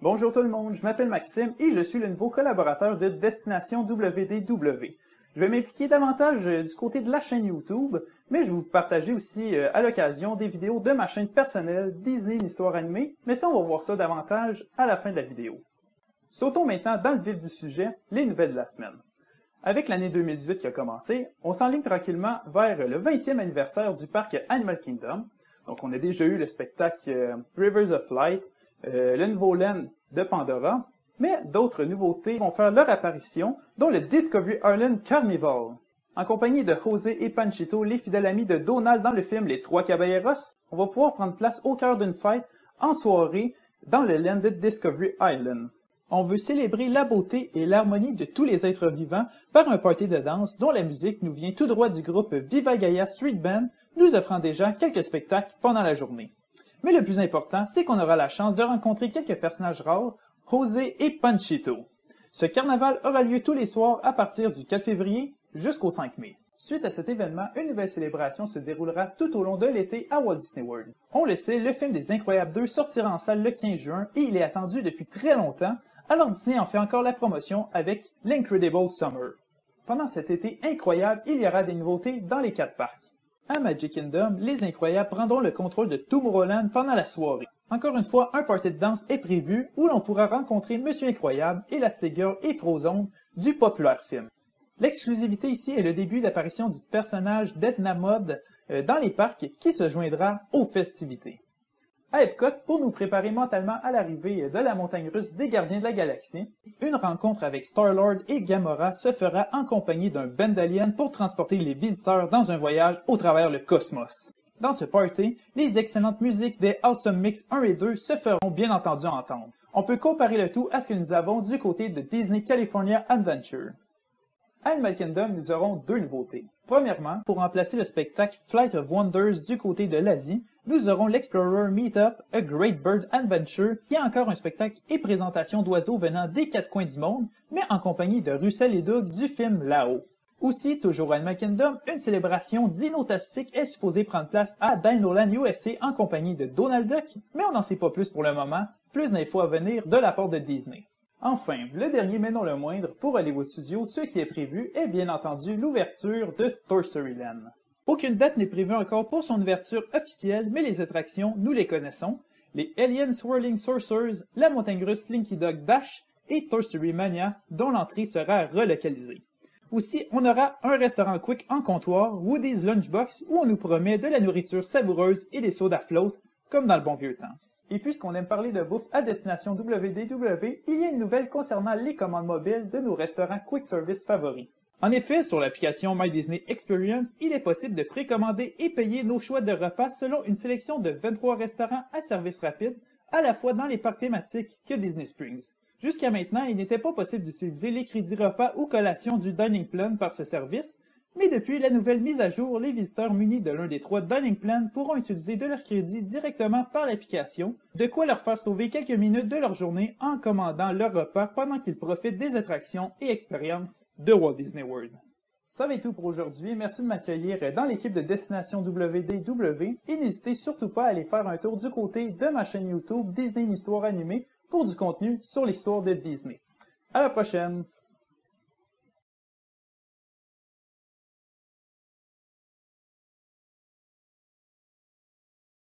Bonjour tout le monde, je m'appelle Maxime et je suis le nouveau collaborateur de Destination WDW. Je vais m'impliquer davantage du côté de la chaîne YouTube, mais je vais vous partager aussi à l'occasion des vidéos de ma chaîne personnelle Disney une histoire animée, mais ça on va voir ça davantage à la fin de la vidéo. Sautons maintenant dans le vif du sujet, les nouvelles de la semaine. Avec l'année 2018 qui a commencé, on s'enligne tranquillement vers le 20e anniversaire du parc Animal Kingdom. Donc on a déjà eu le spectacle Rivers of Light, le nouveau land de Pandora, mais d'autres nouveautés vont faire leur apparition, dont le Discovery Island Carnival. En compagnie de José et Panchito, les fidèles amis de Donald dans le film Les Trois Caballeros, on va pouvoir prendre place au cœur d'une fête en soirée dans le land de Discovery Island. On veut célébrer la beauté et l'harmonie de tous les êtres vivants par un party de danse dont la musique nous vient tout droit du groupe Viva Gaia Street Band, nous offrant déjà quelques spectacles pendant la journée. Mais le plus important, c'est qu'on aura la chance de rencontrer quelques personnages rares, José et Panchito. Ce carnaval aura lieu tous les soirs à partir du 4 février jusqu'au 5 mai. Suite à cet événement, une nouvelle célébration se déroulera tout au long de l'été à Walt Disney World. On le sait, le film des Incroyables 2 sortira en salle le 15 juin et il est attendu depuis très longtemps, alors Disney en fait encore la promotion avec l'Incredible Summer. Pendant cet été incroyable, il y aura des nouveautés dans les 4 parcs. À Magic Kingdom, les Incroyables prendront le contrôle de Tomorrowland pendant la soirée. Encore une fois, un party de danse est prévu où l'on pourra rencontrer Monsieur Incroyable, Elastic Girl et Frozen du populaire film. L'exclusivité ici est le début d'apparition du personnage d'Edna Mode dans les parcs qui se joindra aux festivités. À Epcot, pour nous préparer mentalement à l'arrivée de la montagne russe des Gardiens de la Galaxie, une rencontre avec Star-Lord et Gamora se fera en compagnie d'un band d'aliens pour transporter les visiteurs dans un voyage au travers le cosmos. Dans ce party, les excellentes musiques des Awesome Mix 1 et 2 se feront bien entendu entendre. On peut comparer le tout à ce que nous avons du côté de Disney California Adventure. À Animal Kingdom, nous aurons deux nouveautés. Premièrement, pour remplacer le spectacle Flight of Wonders du côté de l'Asie, nous aurons l'Explorer Meetup A Great Bird Adventure, qui est encore un spectacle et présentation d'oiseaux venant des 4 coins du monde, mais en compagnie de Russell et Doug du film Là-haut. Aussi, toujours à Animal Kingdom, une célébration dino-tastique est supposée prendre place à Dinoland USA en compagnie de Donald Duck, mais on n'en sait pas plus pour le moment, plus d'infos à venir de la part de Disney. Enfin, le dernier mais non le moindre, pour Hollywood Studios, ce qui est prévu est bien entendu l'ouverture de Toy Story Land. Aucune date n'est prévue encore pour son ouverture officielle, mais les attractions, nous les connaissons. Les Alien Swirling Saucers, la montagne russe Slinky Dog Dash et Toy Story Mania, dont l'entrée sera relocalisée. Aussi, on aura un restaurant quick en comptoir, Woody's Lunchbox, où on nous promet de la nourriture savoureuse et des sodas float, comme dans le bon vieux temps. Et puisqu'on aime parler de bouffe à Destination WDW, il y a une nouvelle concernant les commandes mobiles de nos restaurants quick service favoris. En effet, sur l'application My Disney Experience, il est possible de précommander et payer nos choix de repas selon une sélection de 23 restaurants à service rapide, à la fois dans les parcs thématiques que Disney Springs. Jusqu'à maintenant, il n'était pas possible d'utiliser les crédits repas ou collations du Dining Plan par ce service, mais depuis la nouvelle mise à jour, les visiteurs munis de l'un des 3 Dining Plans pourront utiliser de leur crédit directement par l'application, de quoi leur faire sauver quelques minutes de leur journée en commandant leur repas pendant qu'ils profitent des attractions et expériences de Walt Disney World. Ça va être tout pour aujourd'hui, merci de m'accueillir dans l'équipe de Destination WDW et n'hésitez surtout pas à aller faire un tour du côté de ma chaîne YouTube Disney une histoire animée pour du contenu sur l'histoire de Disney. À la prochaine!